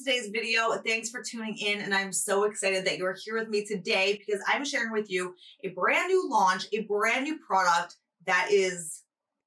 today's video. Thanks for tuning in, and I'm so excited that you're here with me today because I'm sharing with you a brand new launch, a brand new product that is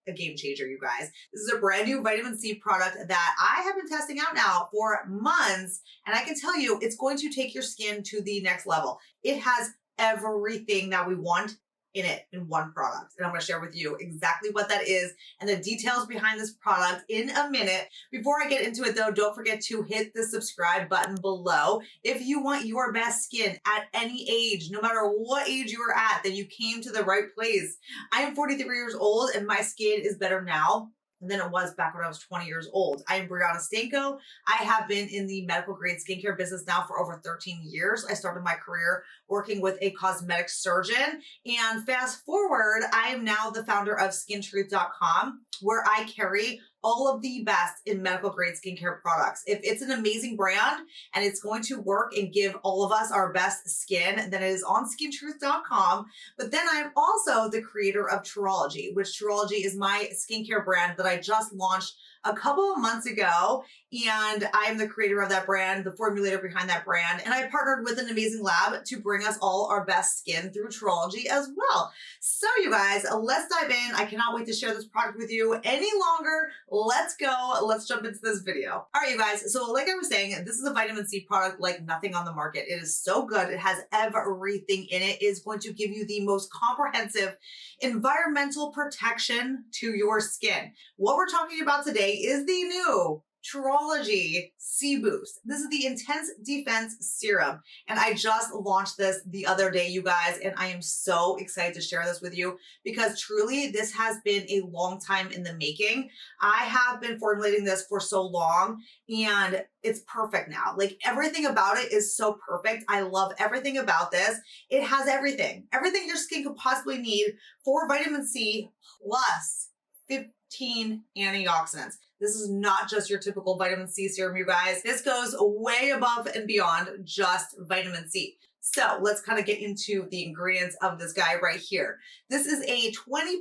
a game changer, you guys. This is a brand new vitamin C product that I have been testing out now for months, and I can tell you it's going to take your skin to the next level. It has everything that we want in it in one product. And I'm going to share with you exactly what that is and the details behind this product in a minute. Before I get into it though, don't forget to hit the subscribe button below. If you want your best skin at any age, no matter what age you are at, then you came to the right place. I am 43 years old and my skin is better now than it was back when I was 20 years old. I am Brianna Stanko. I have been in the medical grade skincare business now for over 13 years. I started my career working with a cosmetic surgeon. And fast forward, I am now the founder of SkinTruth.com, where I carry all of the best in medical grade skincare products. If it's an amazing brand and it's going to work and give all of us our best skin, then it is on SkinTruth.com. But then I'm also the creator of TRUology, which TRUology is my skincare brand that I just launched a couple of months ago. And I'm the creator of that brand, the formulator behind that brand. And I partnered with an amazing lab to bring us all our best skin through TRUology as well. So you guys, let's dive in. I cannot wait to share this product with you any longer. Let's go. Let's jump into this video. All right, you guys. So like I was saying, this is a vitamin C product like nothing on the market. It is so good. It has everything in it. It is going to give you the most comprehensive environmental protection to your skin. What we're talking about today is the new Trilogy C Boost. This is the Intense Defense Serum, and I just launched this the other day, you guys, and I am so excited to share this with you because truly this has been a long time in the making. I have been formulating this for so long and it's perfect now. Like everything about it is so perfect. I love everything about this. It has everything your skin could possibly need for vitamin C plus 15 antioxidants. This is not just your typical vitamin C serum, you guys. This goes way above and beyond just vitamin C. So let's kind of get into the ingredients of this guy right here. This is a 20%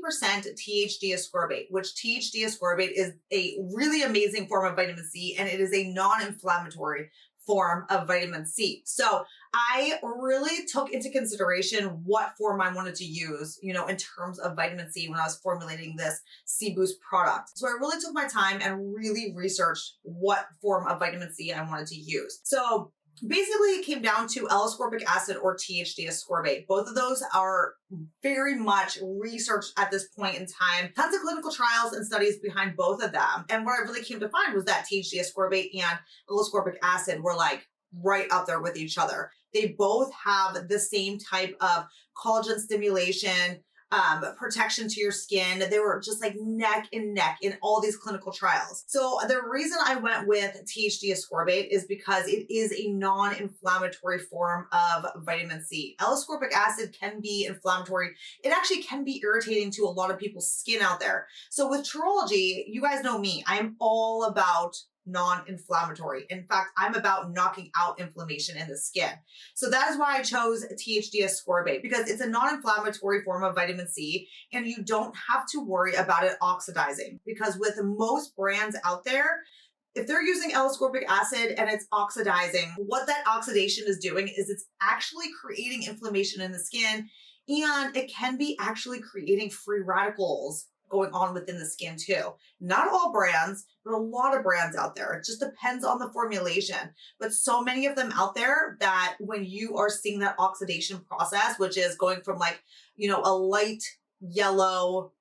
THD Ascorbate, which THD Ascorbate is a really amazing form of vitamin C, and it is a non-inflammatory form of vitamin C. So I really took into consideration what form I wanted to use, in terms of vitamin C when I was formulating this C Boost product. So I really took my time and really researched what form of vitamin C I wanted to use. So basically it came down to L-ascorbic acid or THD Ascorbate. Both of those are very much researched at this point in time. Tons of clinical trials and studies behind both of them. And what I really came to find was that THD Ascorbate and L-ascorbic acid were like right up there with each other. They both have the same type of collagen stimulation, protection to your skin. They were just like neck and neck in all these clinical trials. So the reason I went with THD Ascorbate is because it is a non-inflammatory form of vitamin C. L-ascorbic acid can be inflammatory. It actually can be irritating to a lot of people's skin out there. So with Trilogy, you guys know me, I'm all about non-inflammatory. In fact, I'm about knocking out inflammation in the skin. So that is why I chose THD Ascorbate, because it's a non-inflammatory form of vitamin C and you don't have to worry about it oxidizing, because with most brands out there, if they're using L-ascorbic acid and it's oxidizing, what that oxidation is doing is it's actually creating inflammation in the skin, and it can be actually creating free radicals going on within the skin too. Not all brands, but a lot of brands out there. It just depends on the formulation. But so many of them out there that when you are seeing that oxidation process, which is going from like, a light yellow,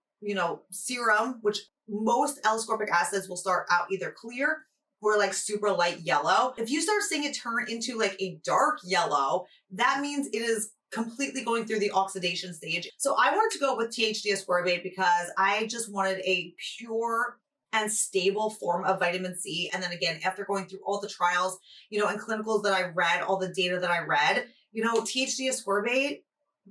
serum, which most L-ascorbic acids will start out either clear or like super light yellow. If you start seeing it turn into like a dark yellow, that means it is completely going through the oxidation stage. So I wanted to go with THD Ascorbate because I just wanted a pure and stable form of vitamin C. And then again, after going through all the trials, and clinicals that I read, all the data that I read, THD Ascorbate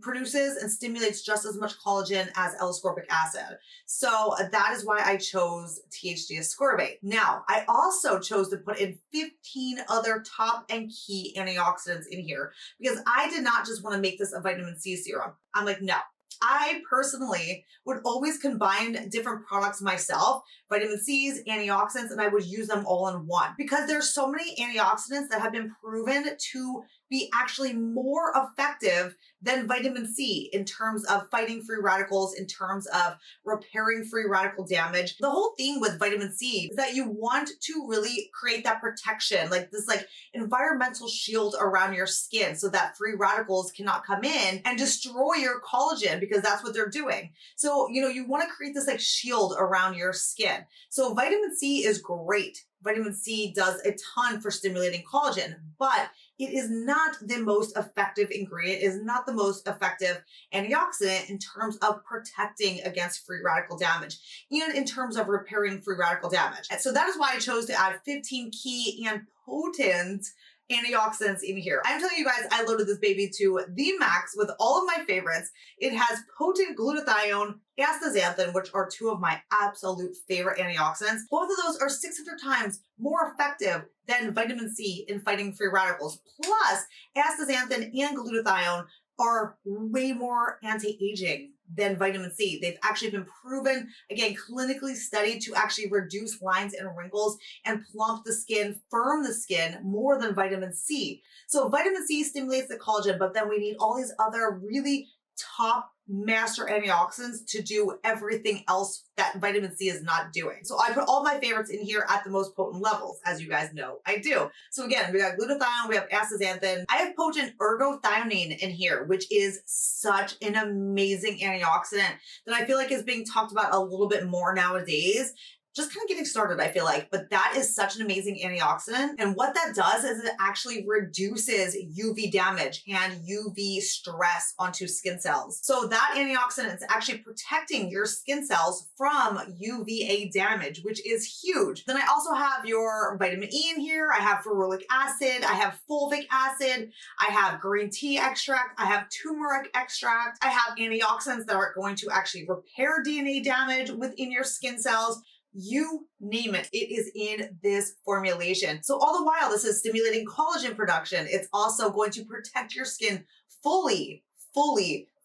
produces and stimulates just as much collagen as L-ascorbic acid. So that is why I chose THD Ascorbate. Now, I also chose to put in 15 other top and key antioxidants in here because I did not just want to make this a vitamin C serum. I'm like, no, I personally would always combine different products myself, vitamin C's, antioxidants, and I would use them all in one because there's so many antioxidants that have been proven to be actually more effective than vitamin C in terms of fighting free radicals, in terms of repairing free radical damage. The whole thing with vitamin C is that you want to really create that protection, like this environmental shield around your skin so that free radicals cannot come in and destroy your collagen because that's what they're doing. So, you want to create this shield around your skin. So vitamin C is great. Vitamin C does a ton for stimulating collagen, but it is not the most effective ingredient, it is not the most effective antioxidant in terms of protecting against free radical damage and in terms of repairing free radical damage. And so that is why I chose to add 15 key and potent antioxidants in here. I'm telling you guys, I loaded this baby to the max with all of my favorites. It has potent glutathione, astaxanthin, which are two of my absolute favorite antioxidants. Both of those are 600 times more effective than vitamin C in fighting free radicals. Plus, astaxanthin and glutathione are way more anti-aging than vitamin C. They've actually been proven, again, clinically studied to actually reduce lines and wrinkles and plump the skin, firm the skin more than vitamin C. So vitamin C stimulates the collagen, but then we need all these other really top master antioxidants to do everything else that vitamin C is not doing. So I put all my favorites in here at the most potent levels, as you guys know I do. So again, we got glutathione, we have astaxanthin. I have potent ergothioneine in here, which is such an amazing antioxidant that I feel like is being talked about a little bit more nowadays. Just kind of getting started, I feel like, but that is such an amazing antioxidant. And what that does is it actually reduces UV damage and UV stress onto skin cells. So that antioxidant is actually protecting your skin cells from UVA damage, which is huge. Then I also have your vitamin E in here. I have ferulic acid. I have fulvic acid. I have green tea extract. I have turmeric extract. I have antioxidants that are going to actually repair DNA damage within your skin cells. You name it, it is in this formulation. So all the while, this is stimulating collagen production. It's also going to protect your skin fully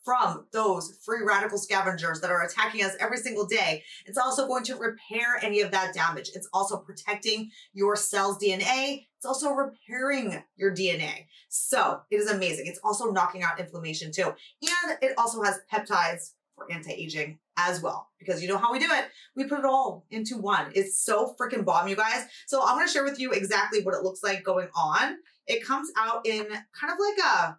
from those free radical scavengers that are attacking us every single day. It's also going to repair any of that damage. It's also protecting your cell's DNA. It's also repairing your DNA. So it is amazing. It's also knocking out inflammation too. And it also has peptides for anti-aging as well, because you know how we do it. We put it all into one. It's so freaking bomb, you guys. So I'm going to share with you exactly what it looks like going on. It comes out in kind of like a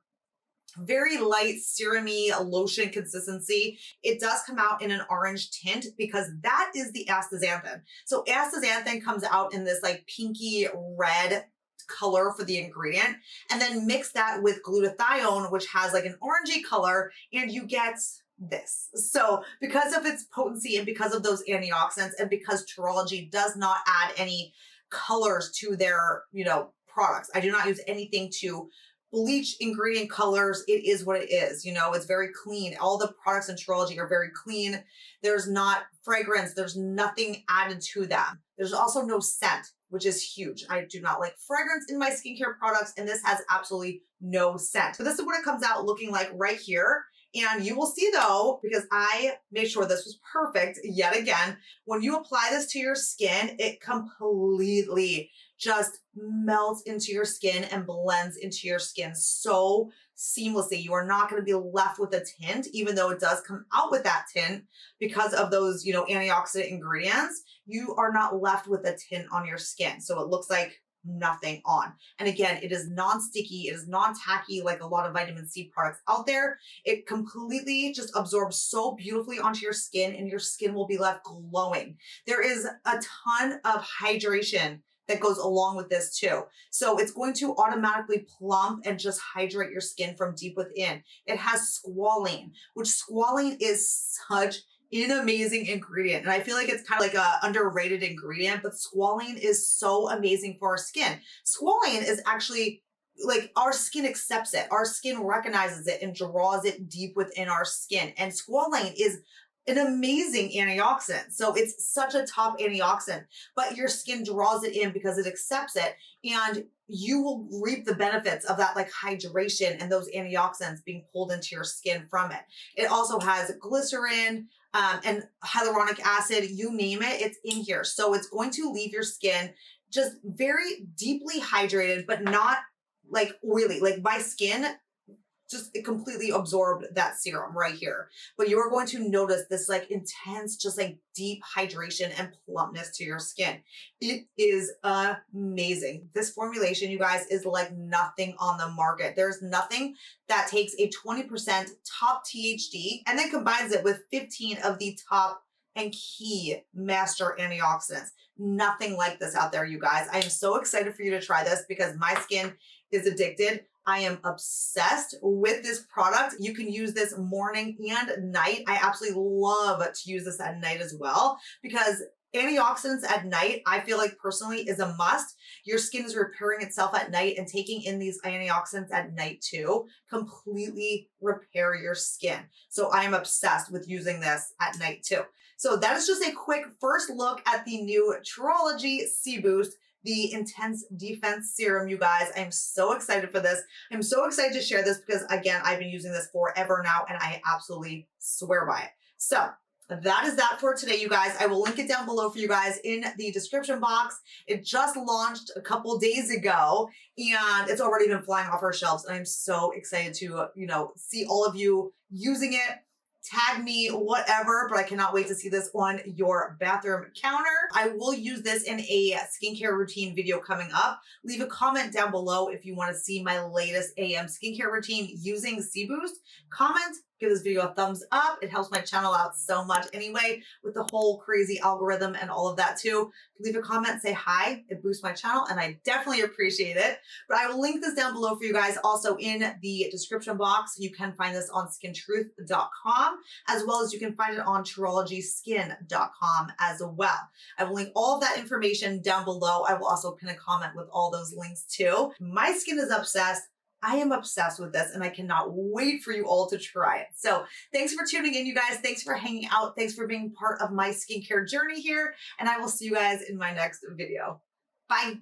very light serum-y lotion consistency. It does come out in an orange tint because that is the astaxanthin. So astaxanthin comes out in this pinky red color for the ingredient, and then mix that with glutathione, which has an orangey color, and you get this. So because of its potency and because of those antioxidants and because Trilogy does not add any colors to their, products. I do not use anything to bleach ingredient colors. It is what it is. It's very clean. All the products in Trilogy are very clean. There's not fragrance. There's nothing added to them. There's also no scent, which is huge. I do not like fragrance in my skincare products, and this has absolutely no scent. So this is what it comes out looking like right here. And you will see though, because I made sure this was perfect yet again, when you apply this to your skin, it completely just melts into your skin and blends into your skin so seamlessly. You are not going to be left with a tint, even though it does come out with that tint because of those, antioxidant ingredients. You are not left with a tint on your skin. So it looks like nothing on. And again, it is non-sticky, it is non-tacky like a lot of vitamin C products out there. It completely just absorbs so beautifully onto your skin, and your skin will be left glowing. There is a ton of hydration that goes along with this too. So it's going to automatically plump and just hydrate your skin from deep within. It has squalene, which squalene is such an amazing ingredient. And I feel like it's kind of like a underrated ingredient, but squalene is so amazing for our skin. Squalene is actually our skin accepts it. Our skin recognizes it and draws it deep within our skin. And squalene is an amazing antioxidant. So it's such a top antioxidant, but your skin draws it in because it accepts it, and you will reap the benefits of that, like hydration and those antioxidants being pulled into your skin from it. It also has glycerin, and hyaluronic acid, you name it, it's in here. So it's going to leave your skin just very deeply hydrated, but not like oily. Like my skin just it completely absorbed that serum right here. But you're going to notice this like intense, just like deep hydration and plumpness to your skin. It is amazing. This formulation, you guys, is like nothing on the market. There's nothing that takes a 20% top THD and then combines it with 15 of the top and key master antioxidants. Nothing like this out there, you guys. I am so excited for you to try this because my skin is addicted. I am obsessed with this product. You can use this morning and night. I absolutely love to use this at night as well because antioxidants at night, I feel like personally is a must. Your skin is repairing itself at night, and taking in these antioxidants at night too completely repair your skin. So I am obsessed with using this at night too. So that is just a quick first look at the new Trilogy C Boost, the Intense Defense Serum, you guys. I'm so excited for this. I'm so excited to share this because, again, I've been using this forever now, and I absolutely swear by it. So that is that for today, you guys. I will link it down below for you guys in the description box. It just launched a couple days ago, and it's already been flying off our shelves, and I'm so excited to, see all of you using it. Tag me, whatever, but I cannot wait to see this on your bathroom counter. I will use this in a skincare routine video coming up. Leave a comment down below if you want to see my latest AM skincare routine using C Boost. Comment, give this video a thumbs up. It helps my channel out so much anyway with the whole crazy algorithm and all of that too. Leave a comment, say hi. It boosts my channel and I definitely appreciate it. But I will link this down below for you guys also in the description box. You can find this on skintruth.com as well as you can find it on TRUologySkin.com as well. I will link all of that information down below. I will also pin a comment with all those links too. My skin is obsessed. I am obsessed with this and I cannot wait for you all to try it. So thanks for tuning in, you guys. Thanks for hanging out. Thanks for being part of my skincare journey here. And I will see you guys in my next video. Bye.